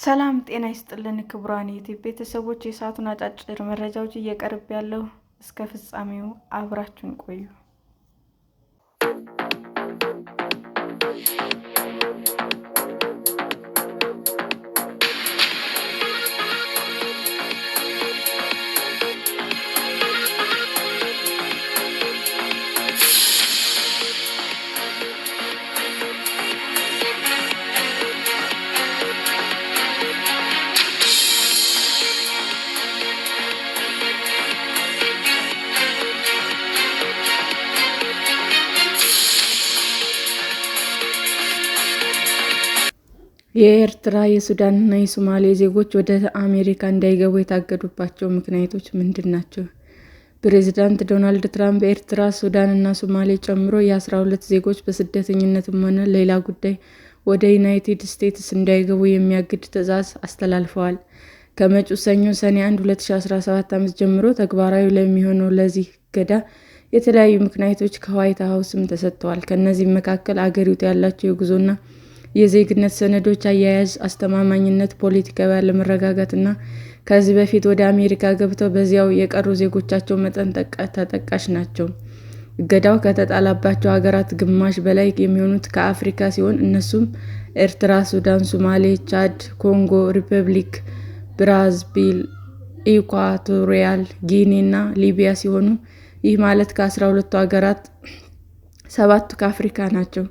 ሰላም ጤና ይስጥልን ክቡራን የዩቲዩብ ቤተሰቦች፣ የሰዓቱን አጫጭር መረጃዎች እየቀርብ ያለው እስከ ፍጻሜው አብራችሁን ቆዩ። የኤርትራ፣ የሱዳንና የሶማሌ ዜጎች ወደ አሜሪካ እንዳይገቡ የታገዱባቸው ምክንያቶች ምንድን ናቸው? ፕሬዝዳንት ዶናልድ ትራምፕ ኤርትራ፣ ሱዳንና ሶማሌ ጨምሮ የ12 ዜጎች በስደተኝነትም ሆነ ሌላ ጉዳይ ወደ ዩናይትድ ስቴትስ እንዳይገቡ የሚያግድ ትዕዛዝ አስተላልፈዋል። ከመጪው ሰኞ ሰኔ 1 2017 ዓ.ም ጀምሮ ተግባራዊ ለሚሆነው ለዚህ እገዳ የተለያዩ ምክንያቶች ከዋይት ሀውስም ተሰጥተዋል። ከእነዚህም መካከል አገሪቱ ያላቸው የጉዞና የዜግነት ሰነዶች አያያዝ አስተማማኝነት፣ ፖለቲካዊ አለመረጋጋት እና ከዚህ በፊት ወደ አሜሪካ ገብተው በዚያው የቀሩ ዜጎቻቸው መጠን ተጠቃሽ ናቸው። እገዳው ከተጣለባቸው ሀገራት ግማሽ በላይ የሚሆኑት ከአፍሪካ ሲሆን እነሱም ኤርትራ፣ ሱዳን፣ ሶማሌ፣ ቻድ፣ ኮንጎ ሪፐብሊክ፣ ብራዚል፣ ኢኳቶሪያል ጊኒ እና ሊቢያ ሲሆኑ ይህ ማለት ከ12ቱ ሀገራት 7ቱ ከአፍሪካ ናቸው።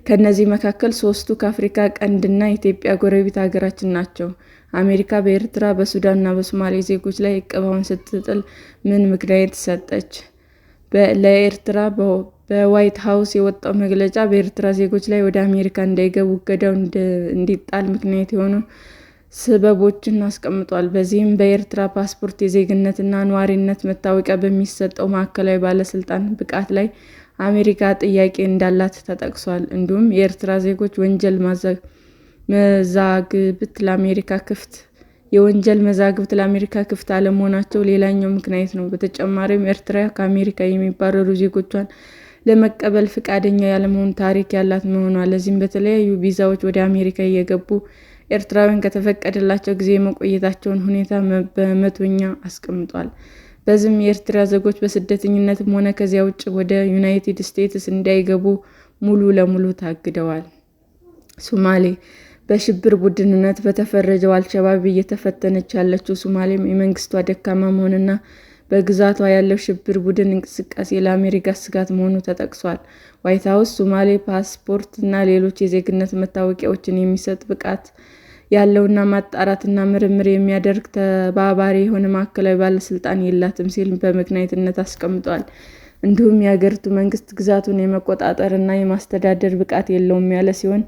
ከእነዚህ መካከል 3ቱ ከአፍሪካ ቀንድና ኢትዮጵያ ጎረቤት ሀገራችን ናቸው። አሜሪካ በኤርትራ፣ በሱዳን እና በሶማሌ ዜጎች ላይ እቀባውን ስትጥል ምን ምክንያት ሰጠች? ለኤርትራ በዋይት ሀውስ የወጣው መግለጫ በኤርትራ ዜጎች ላይ ወደ አሜሪካ እንዳይገቡ እገዳው እንዲጣል ምክንያት የሆኑ ሰበቦችን አስቀምጧል። በዚህም በኤርትራ ፓስፖርት፣ የዜግነትና ነዋሪነት መታወቂያ በሚሰጠው ማዕከላዊ ባለስልጣን ብቃት ላይ አሜሪካ ጥያቄ እንዳላት ተጠቅሷል። እንዲሁም የኤርትራ ዜጎች የወንጀል መዛግብት ለአሜሪካ ክፍት አለመሆናቸው ሌላኛው ምክንያት ነው። በተጨማሪም ኤርትራ ከአሜሪካ የሚባረሩ ዜጎቿን ለመቀበል ፈቃደኛ ያለመሆን ታሪክ ያላት መሆኗ፣ ለዚህም በተለያዩ ቪዛዎች ወደ አሜሪካ እየገቡ ኤርትራውያን ከተፈቀደላቸው ጊዜ የመቆየታቸውን ሁኔታ በመቶኛ አስቀምጧል። በዚህም የኤርትራ ዜጎች በስደተኝነትም ሆነ ከዚያ ውጭ ወደ ዩናይትድ ስቴትስ እንዳይገቡ ሙሉ ለሙሉ ታግደዋል። ሶማሌ በሽብር ቡድንነት በተፈረጀው አልሸባብ እየተፈተነች ያለችው ሶማሌም የመንግስቷ ደካማ መሆንና በግዛቷ ያለው ሽብር ቡድን እንቅስቃሴ ለአሜሪካ ስጋት መሆኑ ተጠቅሷል። ዋይት ሀውስ ሶማሌ ፓስፖርት እና ሌሎች የዜግነት መታወቂያዎችን የሚሰጥ ብቃት ያለውና ማጣራትና ምርምር የሚያደርግ ተባባሪ የሆነ ማዕከላዊ ባለስልጣን የላትም ሲል በምክንያትነት አስቀምጧል። እንዲሁም የሀገሪቱ መንግስት ግዛቱን የመቆጣጠር እና የማስተዳደር ብቃት የለውም ያለ ሲሆን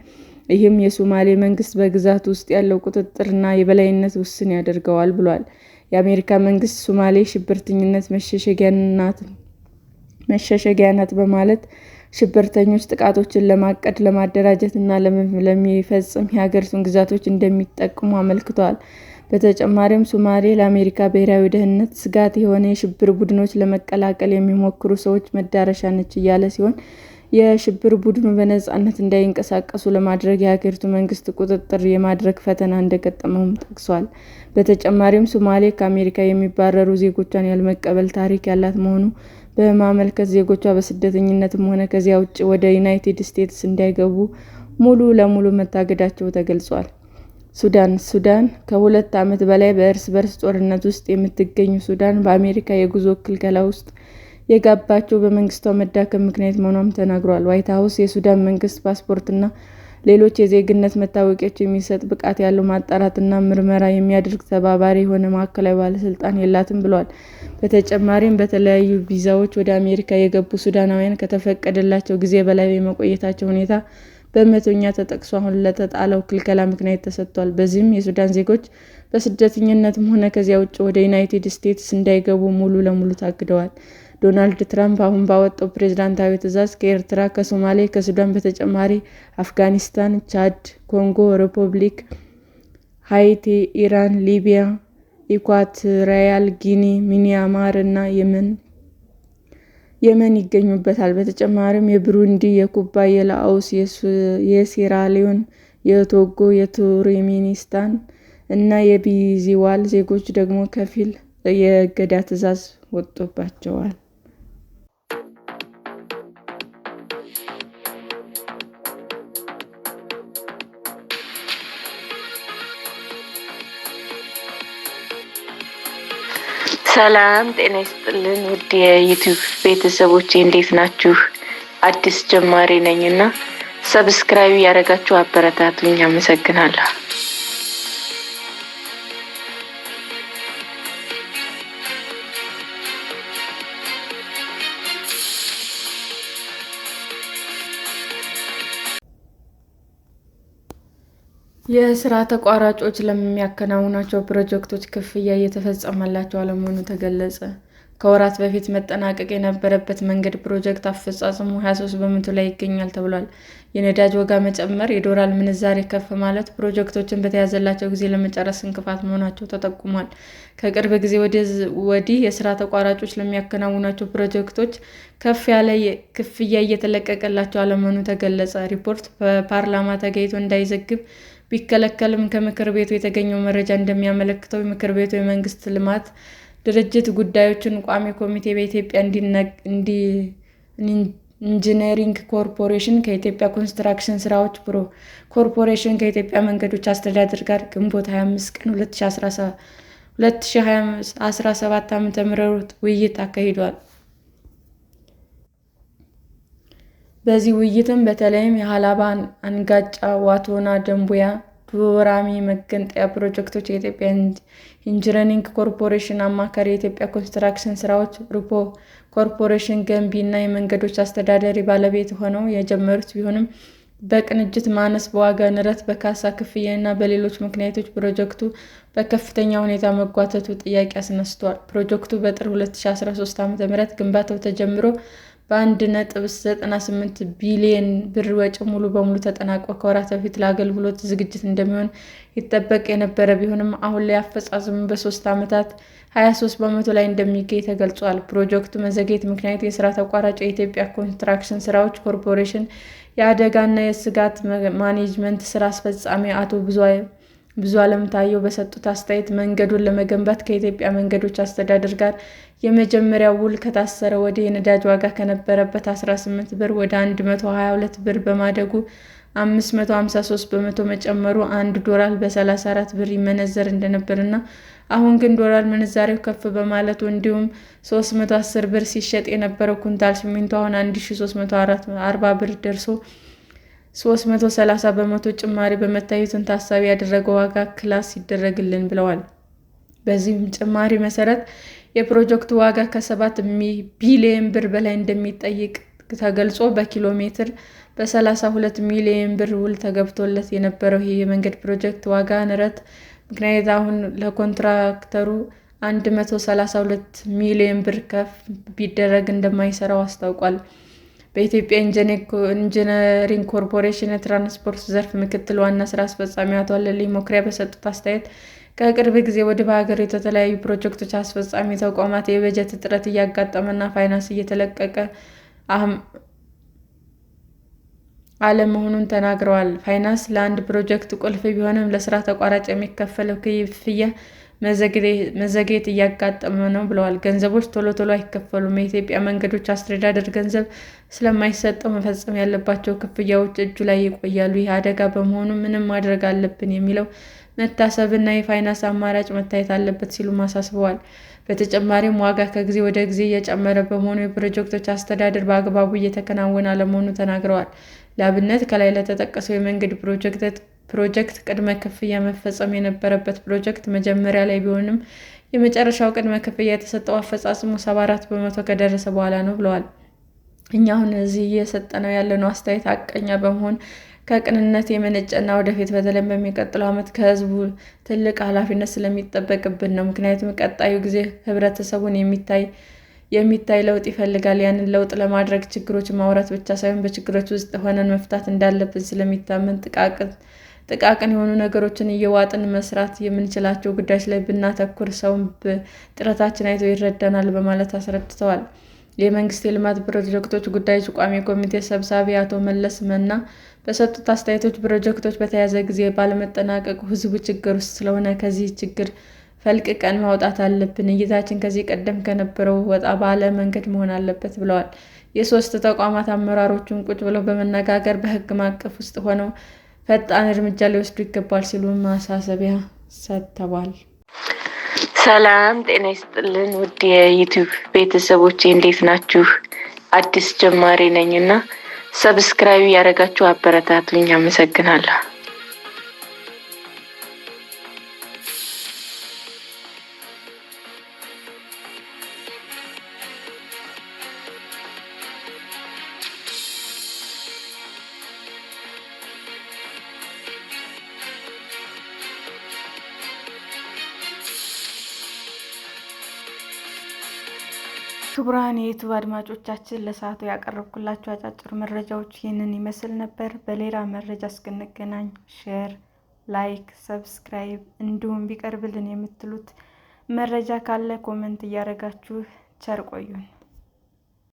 ይህም የሶማሌ መንግስት በግዛቱ ውስጥ ያለው ቁጥጥርና የበላይነት ውስን ያደርገዋል ብሏል። የአሜሪካ መንግስት ሶማሌ ሽብርተኝነት መሸሸጊያ ናት በማለት ሽብርተኞች ጥቃቶችን ለማቀድ፣ ለማደራጀት እና ለሚፈጽም የሀገሪቱን ግዛቶች እንደሚጠቀሙ አመልክቷል። በተጨማሪም ሶማሌ ለአሜሪካ ብሔራዊ ደህንነት ስጋት የሆነ የሽብር ቡድኖች ለመቀላቀል የሚሞክሩ ሰዎች መዳረሻ ነች እያለ ሲሆን የሽብር ቡድኑ በነፃነት እንዳይንቀሳቀሱ ለማድረግ የሀገሪቱ መንግስት ቁጥጥር የማድረግ ፈተና እንደገጠመውም ጠቅሷል። በተጨማሪም ሶማሌ ከአሜሪካ የሚባረሩ ዜጎቿን ያለመቀበል ታሪክ ያላት መሆኑ በማመልከት ዜጎቿ በስደተኝነትም ሆነ ከዚያ ውጭ ወደ ዩናይትድ ስቴትስ እንዳይገቡ ሙሉ ለሙሉ መታገዳቸው ተገልጿል። ሱዳን ከ2 ዓመት በላይ በእርስ በርስ ጦርነት ውስጥ የምትገኘው ሱዳን በአሜሪካ የጉዞ ክልከላ ውስጥ የገባችው በመንግስቷ መዳከም ምክንያት መሆኗም ተነግሯል። ዋይት ሀውስ የሱዳን መንግስት ፓስፖርትና ሌሎች የዜግነት መታወቂያዎች የሚሰጥ ብቃት ያለው ማጣራትና ምርመራ የሚያደርግ ተባባሪ የሆነ ማዕከላዊ ባለስልጣን የላትም ብለዋል። በተጨማሪም በተለያዩ ቪዛዎች ወደ አሜሪካ የገቡ ሱዳናውያን ከተፈቀደላቸው ጊዜ በላይ የመቆየታቸው ሁኔታ በመቶኛ ተጠቅሶ አሁን ለተጣለው ክልከላ ምክንያት ተሰጥቷል። በዚህም የሱዳን ዜጎች በስደተኝነትም ሆነ ከዚያ ውጭ ወደ ዩናይትድ ስቴትስ እንዳይገቡ ሙሉ ለሙሉ ታግደዋል። ዶናልድ ትራምፕ አሁን ባወጣው ፕሬዝዳንታዊ ትዕዛዝ ከኤርትራ፣ ከሶማሌ፣ ከሱዳን በተጨማሪ አፍጋኒስታን፣ ቻድ፣ ኮንጎ ሪፐብሊክ፣ ሃይቲ፣ ኢራን፣ ሊቢያ፣ ኢኳቶሪያል ጊኒ፣ ሚያንማር እና የመን ይገኙበታል። በተጨማሪም የብሩንዲ፣ የኩባ፣ የላኦስ፣ የሴራሊዮን፣ የቶጎ፣ የቱርክሜኒስታን እና የቤኒዙዌላ ዜጎች ደግሞ ከፊል የእገዳ ትዕዛዝ ወጥቶባቸዋል። ሰላም ጤና ይስጥልን ውድ የዩቲዩብ ቤተሰቦቼ እንዴት ናችሁ? አዲስ ጀማሪ ነኝ እና ሰብስክራይብ ያደረጋችሁ አበረታቱኝ። አመሰግናለሁ። የስራ ተቋራጮች ለሚያከናውኗቸው ፕሮጀክቶች ክፍያ እየተፈጸመላቸው አለመሆኑ ተገለጸ። ከወራት በፊት መጠናቀቅ የነበረበት መንገድ ፕሮጀክት አፈጻጸሙ 23 በመቶ ላይ ይገኛል ተብሏል። የነዳጅ ዋጋ መጨመር፣ የዶላር ምንዛሬ ከፍ ማለት ፕሮጀክቶችን በተያዘላቸው ጊዜ ለመጨረስ እንቅፋት መሆናቸው ተጠቁሟል። ከቅርብ ጊዜ ወዲህ የስራ ተቋራጮች ለሚያከናውኗቸው ፕሮጀክቶች ከፍ ያለ ክፍያ እየተለቀቀላቸው አለመሆኑ ተገለጸ። ሪፖርት በፓርላማ ተገኝቶ እንዳይዘግብ ቢከለከልም ከምክር ቤቱ የተገኘው መረጃ እንደሚያመለክተው የምክር ቤቱ የመንግስት ልማት ድርጅት ጉዳዮች ቋሚ ኮሚቴ በኢትዮጵያ ኢንጂነሪንግ ኮርፖሬሽን ከኢትዮጵያ ኮንስትራክሽን ስራዎች ኮርፖሬሽን ከኢትዮጵያ መንገዶች አስተዳደር ጋር ግንቦት 25 ቀን 2017 ዓ.ም ውይይት አካሂዷል። በዚህ ውይይትም በተለይም የሀላባ፣ አንጋጫ፣ ዋቶና፣ ደንቡያ፣ ዱራሜ መገንጠያ ፕሮጀክቶች የኢትዮጵያ ኢንጂነሪንግ ኮርፖሬሽን አማካሪ፣ የኢትዮጵያ ኮንስትራክሽን ስራዎች ኮርፖሬሽን ገንቢ እና የመንገዶች አስተዳደሪ ባለቤት ሆነው የጀመሩት ቢሆንም በቅንጅት ማነስ፣ በዋጋ ንረት፣ በካሳ ክፍያ እና በሌሎች ምክንያቶች ፕሮጀክቱ በከፍተኛ ሁኔታ መጓተቱ ጥያቄ አስነስቷል። ፕሮጀክቱ በጥር 2013 ዓ.ም ግንባታው ተጀምሮ በ1.98 ቢሊዮን ብር ወጪ ሙሉ በሙሉ ተጠናቆ ከወራት በፊት ለአገልግሎት ዝግጁ እንደሚሆን ይጠበቅ የነበረ ቢሆንም አሁን ላይ አፈጻጸሙ በ3 ዓመታት 23 በመቶ ላይ እንደሚገኝ ተገልጿል። ፕሮጀክቱ መዘግየት ምክንያት የስራ ተቋራጭ የኢትዮጵያ ኮንስትራክሽን ስራዎች ኮርፖሬሽን የአደጋና የስጋት ማኔጅመንት ስራ አስፈጻሚ አቶ ብዙአለም ታየው በሰጡት አስተያየት መንገዱን ለመገንባት ከኢትዮጵያ መንገዶች አስተዳደር ጋር የመጀመሪያው ውል ከታሰረ ወዲህ የነዳጅ ዋጋ ከነበረበት 18 ብር ወደ 122 ብር በማደጉ 553 በመቶ መጨመሩ፣ $1 በ34 ብር ይመነዘር እንደነበርና አሁን ግን ዶላር ምንዛሬው ከፍ በማለቱ እንዲሁም 310 ብር ሲሸጥ የነበረው ኩንታል ሲሚንቶ አሁን 1340 ብር ደርሶ 330 በመቶ ጭማሪ በመታየቱን ታሳቢ ያደረገ ዋጋ ክላስ ይደረግልን ብለዋል። በዚህም ጭማሪ መሰረት የፕሮጀክቱ ዋጋ ከ7 ቢሊዮን ብር በላይ እንደሚጠይቅ ተገልጾ በኪሎ ሜትር በ32 ሚሊዮን ብር ውል ተገብቶለት የነበረው ይህ የመንገድ ፕሮጀክት ዋጋ ንረት ምክንያት አሁን ለኮንትራክተሩ 132 ሚሊዮን ብር ከፍ ቢደረግ እንደማይሰራው አስታውቋል። በኢትዮጵያ ኢንጂነሪንግ ኮርፖሬሽን የትራንስፖርት ዘርፍ ምክትል ዋና ስራ አስፈጻሚ አቶ አለልኝ መኩሪያ በሰጡት አስተያየት ከቅርብ ጊዜ ወዲህ በሀገሪቱ የተለያዩ ፕሮጀክቶች አስፈጻሚ ተቋማት የበጀት እጥረት እያጋጠመና ፋይናንስ እየተለቀቀ አለመሆኑን ተናግረዋል። ፋይናንስ ለአንድ ፕሮጀክት ቁልፍ ቢሆንም ለስራ ተቋራጭ የሚከፈለው ክፍያ መዘግየት እያጋጠመ ነው ብለዋል። ገንዘቦች ቶሎ አይከፈሉም። የኢትዮጵያ መንገዶች አስተዳደር ገንዘብ ስለማይሰጠው መፈጸም ያለባቸው ክፍያዎች እጁ ላይ ይቆያሉ። ይህ አደጋ በመሆኑ ምንም ማድረግ አለብን የሚለው መታሰብና የፋይናንስ አማራጭ መታየት አለበት ሲሉም አሳስበዋል። በተጨማሪም ዋጋ ከጊዜ ወደ ጊዜ እየጨመረ በመሆኑ የፕሮጀክቶች አስተዳደር በአግባቡ እየተከናወነ አለመሆኑን ተናግረዋል። ለአብነት ከላይ ለተጠቀሰው የመንገድ ፕሮጀክት ቅድመ ክፍያ መፈጸም የነበረበት ፕሮጀክት መጀመሪያ ላይ ቢሆንም የመጨረሻው ቅድመ ክፍያ የተሰጠው አፈጻጸሙ 74 በመቶ ከደረሰ በኋላ ነው ብለዋል። እኛ አሁን እዚህ እየሰጠነው ያለነው አስተያየት ሐቀኛ በመሆን ከቅንነት የመነጨና ወደፊት በተለይም በሚቀጥለው ዓመት ከሕዝቡ ትልቅ ኃላፊነት ስለሚጠበቅብን ነው። ምክንያቱም ቀጣዩ ጊዜ ህብረተሰቡን የሚታይ ለውጥ ይፈልጋል። ያንን ለውጥ ለማድረግ ችግሮችን ማውራት ብቻ ሳይሆን በችግሮች ውስጥ ሆነን መፍታት እንዳለብን ስለሚታመን ጥቃቅን የሆኑ ነገሮችን እየዋጥን መስራት የምንችላቸው ጉዳዮች ላይ ብናተኩር ሰውም ጥረታችንን አይቶ ይረዳናል በማለት አስረድተዋል። የመንግስት የልማት ፕሮጀክቶች ጉዳዮች ቋሚ ኮሚቴ ሰብሳቢ አቶ መለስ መና በሰጡት አስተያየት ፕሮጀክቶች በተያዘ ጊዜ ባለመጠናቀቁ ሕዝቡ ችግር ውስጥ ስለሆነ ከዚህ ችግር ፈልቅቀን ማውጣት አለብን። እይታችን ከዚህ ቀደም ከነበረው ወጣ ባለ መንገድ መሆን አለበት ብለዋል። የሶስት ተቋማት አመራሮችም ቁጭ ብለው በመነጋገር በሕግ ማዕቀፍ ውስጥ ሆነው ፈጣን እርምጃ ሊወስዱ ይገባል ሲሉ ማሳሰቢያ ሰጥተዋል። ሰላም ጤና ይስጥልን ውድ የዩቲዩብ ቤተሰቦቼ እንዴት ናችሁ? አዲስ ጀማሪ ነኝና ሰብስክራይብ ያደረጋችሁ አበረታቱኝ። አመሰግናለሁ። ክቡራን የዩቲዩብ አድማጮቻችን ለሰዓቱ ያቀረብኩላችሁ አጫጭር መረጃዎች ይህንን ይመስል ነበር። በሌላ መረጃ እስክንገናኝ ሼር፣ ላይክ፣ ሰብስክራይብ እንዲሁም ቢቀርብልን የምትሉት መረጃ ካለ ኮሜንት እያደረጋችሁ ቸር ቆዩን።